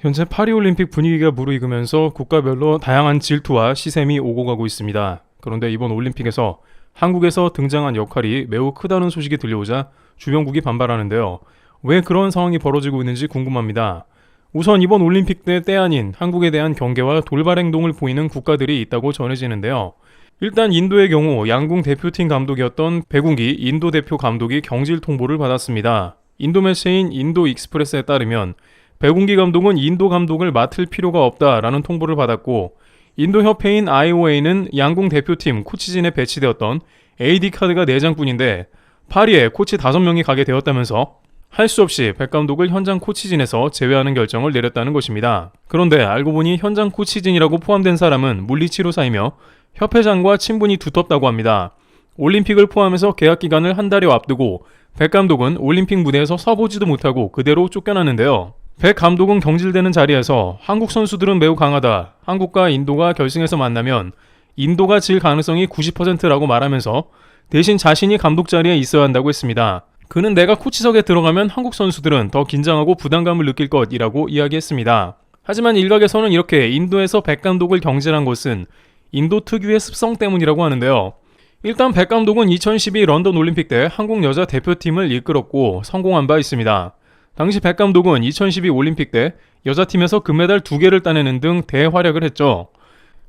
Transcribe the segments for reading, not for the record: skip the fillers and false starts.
현재 파리올림픽 분위기가 무르익으면서 국가별로 다양한 질투와 시샘이 오고 가고 있습니다. 그런데 이번 올림픽에서 한국에서 등장한 역할이 매우 크다는 소식이 들려오자 주변국이 반발하는데요. 왜 그런 상황이 벌어지고 있는지 궁금합니다. 우선 이번 올림픽 때 아닌 한국에 대한 경계와 돌발 행동을 보이는 국가들이 있다고 전해지는데요. 일단 인도의 경우 양궁 대표팀 감독이었던 백운기 인도 대표 감독이 경질 통보를 받았습니다. 인도 매체인 인도 익스프레스에 따르면 백운기 감독은 인도 감독을 맡을 필요가 없다라는 통보를 받았고, 인도 협회인 IOA는 양궁 대표팀 코치진에 배치되었던 AD 카드가 4장뿐인데 파리에 코치 5명이 가게 되었다면서 할 수 없이 백 감독을 현장 코치진에서 제외하는 결정을 내렸다는 것입니다. 그런데 알고 보니 현장 코치진이라고 포함된 사람은 물리치료사이며 협회장과 친분이 두텁다고 합니다. 올림픽을 포함해서 계약 기간을 한 달여 앞두고 백 감독은 올림픽 무대에서 서보지도 못하고 그대로 쫓겨났는데요. 백 감독은 경질되는 자리에서 한국 선수들은 매우 강하다, 한국과 인도가 결승에서 만나면 인도가 질 가능성이 90%라고 말하면서 대신 자신이 감독 자리에 있어야 한다고 했습니다. 그는 내가 코치석에 들어가면 한국 선수들은 더 긴장하고 부담감을 느낄 것이라고 이야기했습니다. 하지만 일각에서는 이렇게 인도에서 백 감독을 경질한 것은 인도 특유의 습성 때문이라고 하는데요. 일단 백 감독은 2012 런던 올림픽 때 한국 여자 대표팀을 이끌었고 성공한 바 있습니다. 당시 백 감독은 2012 올림픽 때 여자팀에서 금메달 2개를 따내는 등 대활약을 했죠.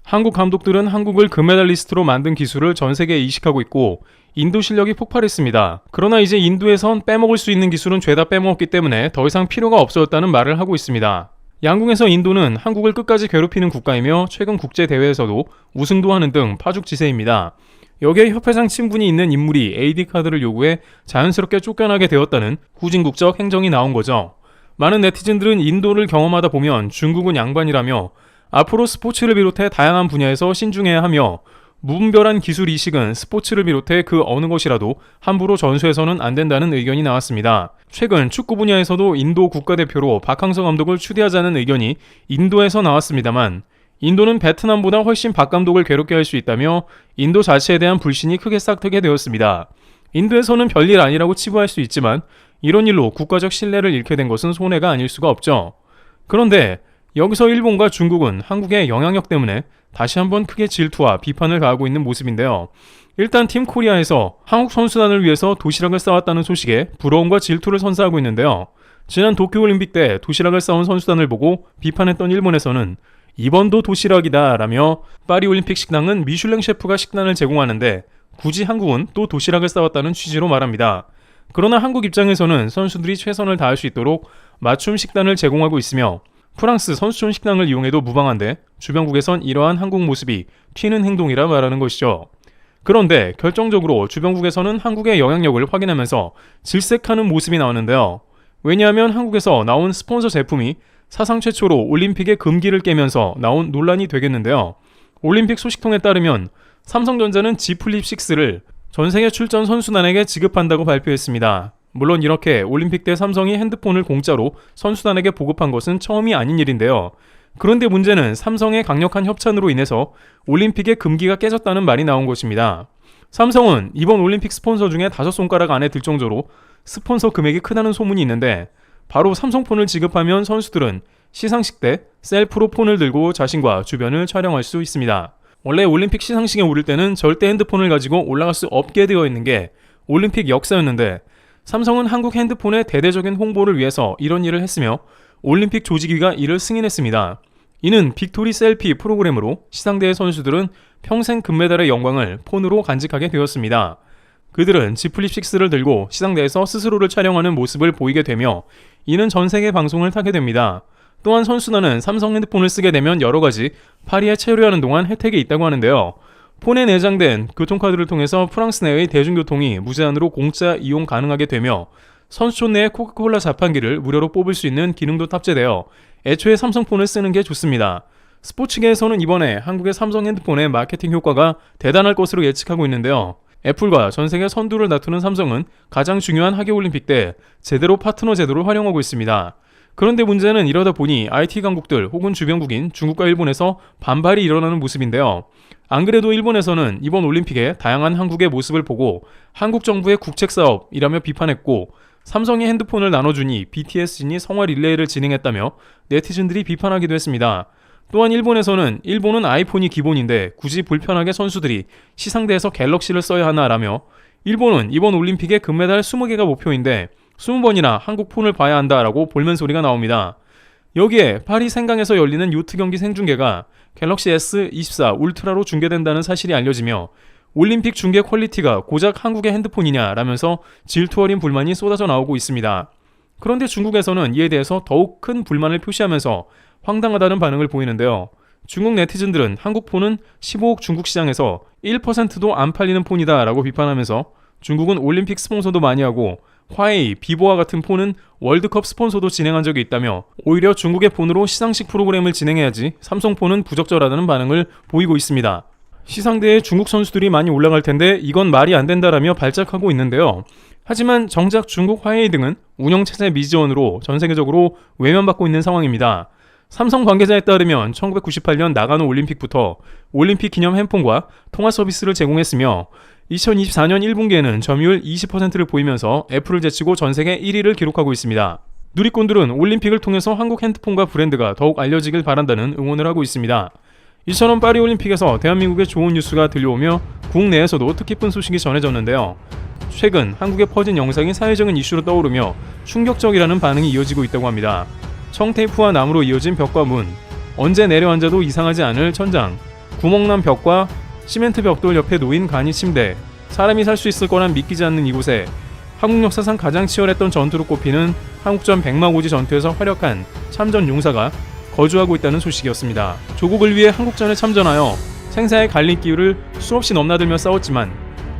한국 감독들은 한국을 금메달리스트로 만든 기술을 전 세계에 이식하고 있고 인도 실력이 폭발했습니다. 그러나 이제 인도에선 빼먹을 수 있는 기술은 죄다 빼먹었기 때문에 더 이상 필요가 없어졌다는 말을 하고 있습니다. 양궁에서 인도는 한국을 끝까지 괴롭히는 국가이며 최근 국제대회에서도 우승도 하는 등 파죽지세입니다. 여기에 협회장 친분이 있는 인물이 AD 카드를 요구해 자연스럽게 쫓겨나게 되었다는 후진국적 행정이 나온 거죠. 많은 네티즌들은 인도를 경험하다 보면 중국은 양반이라며 앞으로 스포츠를 비롯해 다양한 분야에서 신중해야 하며 무분별한 기술 이식은 스포츠를 비롯해 그 어느 것이라도 함부로 전수해서는 안 된다는 의견이 나왔습니다. 최근 축구 분야에서도 인도 국가대표로 박항서 감독을 추대하자는 의견이 인도에서 나왔습니다만, 인도는 베트남보다 훨씬 박 감독을 괴롭게 할 수 있다며 인도 자체에 대한 불신이 크게 싹트게 되었습니다. 인도에서는 별일 아니라고 치부할 수 있지만 이런 일로 국가적 신뢰를 잃게 된 것은 손해가 아닐 수가 없죠. 그런데 여기서 일본과 중국은 한국의 영향력 때문에 다시 한번 크게 질투와 비판을 가하고 있는 모습인데요. 일단 팀 코리아에서 한국 선수단을 위해서 도시락을 싸왔다는 소식에 부러움과 질투를 선사하고 있는데요. 지난 도쿄올림픽 때 도시락을 싸온 선수단을 보고 비판했던 일본에서는 이번도 도시락이다 라며 파리올림픽 식당은 미슐랭 셰프가 식단을 제공하는데 굳이 한국은 또 도시락을 싸왔다는 취지로 말합니다. 그러나 한국 입장에서는 선수들이 최선을 다할 수 있도록 맞춤 식단을 제공하고 있으며 프랑스 선수촌 식당을 이용해도 무방한데 주변국에선 이러한 한국 모습이 튀는 행동이라 말하는 것이죠. 그런데 결정적으로 주변국에서는 한국의 영향력을 확인하면서 질색하는 모습이 나오는데요. 왜냐하면 한국에서 나온 스폰서 제품이 사상 최초로 올림픽의 금기를 깨면서 나온 논란이 되겠는데요. 올림픽 소식통에 따르면 삼성전자는 Z 플립 6를 전세계 출전 선수단에게 지급한다고 발표했습니다. 물론 이렇게 올림픽 때 삼성이 핸드폰을 공짜로 선수단에게 보급한 것은 처음이 아닌 일인데요. 그런데 문제는 삼성의 강력한 협찬으로 인해서 올림픽의 금기가 깨졌다는 말이 나온 것입니다. 삼성은 이번 올림픽 스폰서 중에 5손가락 안에 들 정도로 스폰서 금액이 크다는 소문이 있는데, 바로 삼성폰을 지급하면 선수들은 시상식 때 셀프로 폰을 들고 자신과 주변을 촬영할 수 있습니다. 원래 올림픽 시상식에 오를 때는 절대 핸드폰을 가지고 올라갈 수 없게 되어 있는 게 올림픽 역사였는데, 삼성은 한국 핸드폰의 대대적인 홍보를 위해서 이런 일을 했으며 올림픽 조직위가 이를 승인했습니다. 이는 빅토리 셀피 프로그램으로 시상대의 선수들은 평생 금메달의 영광을 폰으로 간직하게 되었습니다. 그들은 Z 플립 6를 들고 시상대에서 스스로를 촬영하는 모습을 보이게 되며 이는 전 세계 방송을 타게 됩니다. 또한 선수단은 삼성 핸드폰을 쓰게 되면 여러가지 파리에 체류하는 동안 혜택이 있다고 하는데요. 폰에 내장된 교통카드를 통해서 프랑스 내의 대중교통이 무제한으로 공짜 이용 가능하게 되며 선수촌 내에 코카콜라 자판기를 무료로 뽑을 수 있는 기능도 탑재되어 애초에 삼성폰을 쓰는 게 좋습니다. 스포츠계에서는 이번에 한국의 삼성 핸드폰의 마케팅 효과가 대단할 것으로 예측하고 있는데요. 애플과 전세계 선두를 다투는 삼성은 가장 중요한 하계올림픽 때 제대로 파트너 제도를 활용하고 있습니다. 그런데 문제는 이러다 보니 IT 강국들 혹은 주변국인 중국과 일본에서 반발이 일어나는 모습인데요. 안 그래도 일본에서는 이번 올림픽에 다양한 한국의 모습을 보고 한국 정부의 국책사업이라며 비판했고, 삼성이 핸드폰을 나눠주니 BTS진이 성화 릴레이를 진행했다며 네티즌들이 비판하기도 했습니다. 또한 일본에서는 일본은 아이폰이 기본인데 굳이 불편하게 선수들이 시상대에서 갤럭시를 써야 하나라며 일본은 이번 올림픽에 금메달 20개가 목표인데 20번이나 한국 폰을 봐야 한다라고 볼멘 소리가 나옵니다. 여기에 파리 생강에서 열리는 요트 경기 생중계가 갤럭시 S24 울트라로 중계된다는 사실이 알려지며 올림픽 중계 퀄리티가 고작 한국의 핸드폰이냐라면서 질투 어린 불만이 쏟아져 나오고 있습니다. 그런데 중국에서는 이에 대해서 더욱 큰 불만을 표시하면서 황당하다는 반응을 보이는데요. 중국 네티즌들은 한국 폰은 15억 중국 시장에서 1%도 안 팔리는 폰이다 라고 비판하면서 중국은 올림픽 스폰서도 많이 하고 화웨이, 비보와 같은 폰은 월드컵 스폰서도 진행한 적이 있다며 오히려 중국의 폰으로 시상식 프로그램을 진행해야지 삼성폰은 부적절하다는 반응을 보이고 있습니다. 시상대에 중국 선수들이 많이 올라갈 텐데 이건 말이 안 된다라며 발작하고 있는데요. 하지만 정작 중국 화웨이 등은 운영체제 미지원으로 전 세계적으로 외면받고 있는 상황입니다. 삼성 관계자에 따르면 1998년 나가노 올림픽부터 올림픽 기념 핸폰과 통화 서비스를 제공했으며 2024년 1분기에는 점유율 20%를 보이면서 애플을 제치고 전 세계 1위를 기록하고 있습니다. 누리꾼들은 올림픽을 통해서 한국 핸드폰과 브랜드가 더욱 알려지길 바란다는 응원을 하고 있습니다. 이처럼 파리올림픽에서 대한민국의 좋은 뉴스가 들려오며 국내에서도 뜻깊은 소식이 전해졌는데요. 최근 한국에 퍼진 영상이 사회적인 이슈로 떠오르며 충격적이라는 반응이 이어지고 있다고 합니다. 청테이프와 나무로 이어진 벽과 문, 언제 내려앉아도 이상하지 않을 천장, 구멍난 벽과 시멘트 벽돌 옆에 놓인 간이 침대, 사람이 살 수 있을 거란 믿기지 않는 이곳에 한국 역사상 가장 치열했던 전투로 꼽히는 한국전 백마고지 전투에서 활약한 참전 용사가 거주하고 있다는 소식이었습니다. 조국을 위해 한국전에 참전하여 생사의 갈림길을 수없이 넘나들며 싸웠지만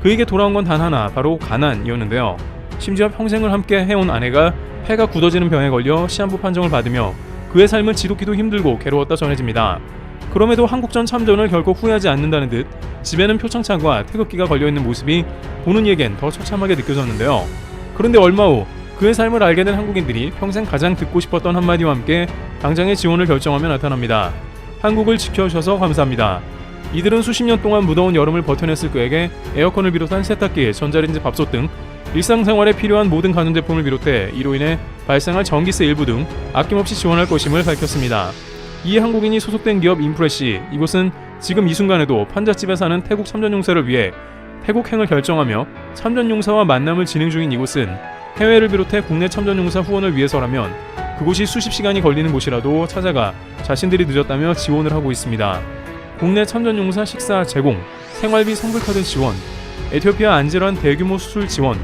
그에게 돌아온 건 단 하나, 바로 가난이었는데요. 심지어 평생을 함께 해온 아내가 폐가 굳어지는 병에 걸려 시한부 판정을 받으며 그의 삶을 지독히도 힘들고 괴로웠다 전해집니다. 그럼에도 한국전 참전을 결코 후회하지 않는다는 듯 집에는 표창장과 태극기가 걸려있는 모습이 보는 이에겐 더 처참하게 느껴졌는데요. 그런데 얼마 후 그의 삶을 알게 된 한국인들이 평생 가장 듣고 싶었던 한마디와 함께 당장의 지원을 결정하며 나타납니다. 한국을 지켜주셔서 감사합니다. 이들은 수십 년 동안 무더운 여름을 버텨냈을 그에게 에어컨을 비롯한 세탁기, 전자레인지, 밥솥 등 일상생활에 필요한 모든 가전제품을 비롯해 이로 인해 발생할 전기세 일부 등 아낌없이 지원할 것임을 밝혔습니다. 이 한국인이 소속된 기업 인프레시, 이곳은 지금 이 순간에도 판잣집에 사는 태국 참전용사를 위해 태국행을 결정하며 참전용사와 만남을 진행 중인 이곳은 해외를 비롯해 국내 참전용사 후원을 위해서라면 그곳이 수십 시간이 걸리는 곳이라도 찾아가 자신들이 늦었다며 지원을 하고 있습니다. 국내 참전용사 식사 제공, 생활비 선불카드 지원, 에티오피아 안질환 대규모 수술 지원,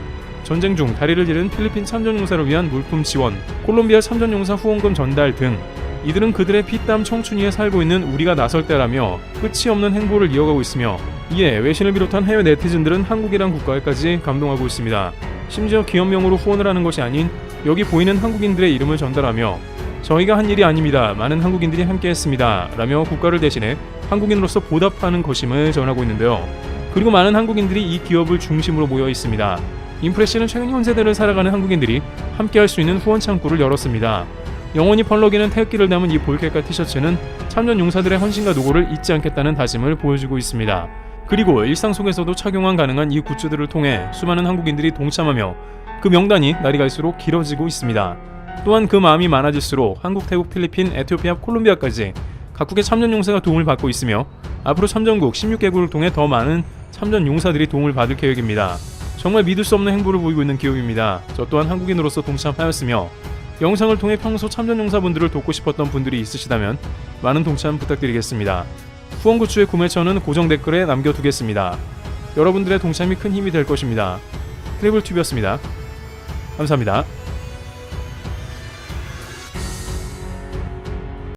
전쟁 중 다리를 잃은 필리핀 참전용사를 위한 물품 지원, 콜롬비아 참전용사 후원금 전달 등 이들은 그들의 피땀 청춘 위에 살고 있는 우리가 나설 때라며 끝이 없는 행보를 이어가고 있으며 이에 외신을 비롯한 해외 네티즌들은 한국이란 국가에까지 감동하고 있습니다. 심지어 기업명으로 후원을 하는 것이 아닌 여기 보이는 한국인들의 이름을 전달하며 저희가 한 일이 아닙니다. 많은 한국인들이 함께했습니다. 라며 국가를 대신해 한국인으로서 보답하는 것임을 전하고 있는데요. 그리고 많은 한국인들이 이 기업을 중심으로 모여 있습니다. 인프레시는 최근 현세대를 살아가는 한국인들이 함께할 수 있는 후원 창구를 열었습니다. 영원히 펄럭이는 태극기를 담은 이 볼케카 티셔츠는 참전 용사들의 헌신과 노고를 잊지 않겠다는 다짐을 보여주고 있습니다. 그리고 일상 속에서도 착용한 가능한 이 굿즈들을 통해 수많은 한국인들이 동참하며 그 명단이 날이 갈수록 길어지고 있습니다. 또한 그 마음이 많아질수록 한국, 태국, 필리핀, 에티오피아, 콜롬비아까지 각국의 참전 용사가 도움을 받고 있으며 앞으로 참전국 16개국을 통해 더 많은 참전 용사들이 도움을 받을 계획입니다. 정말 믿을 수 없는 행보를 보이고 있는 기업입니다. 저 또한 한국인으로서 동참하였으며 영상을 통해 평소 참전 용사분들을 돕고 싶었던 분들이 있으시다면 많은 동참 부탁드리겠습니다. 후원 굿즈의 구매처는 고정 댓글에 남겨두겠습니다. 여러분들의 동참이 큰 힘이 될 것입니다. 트래블튜브였습니다. 감사합니다.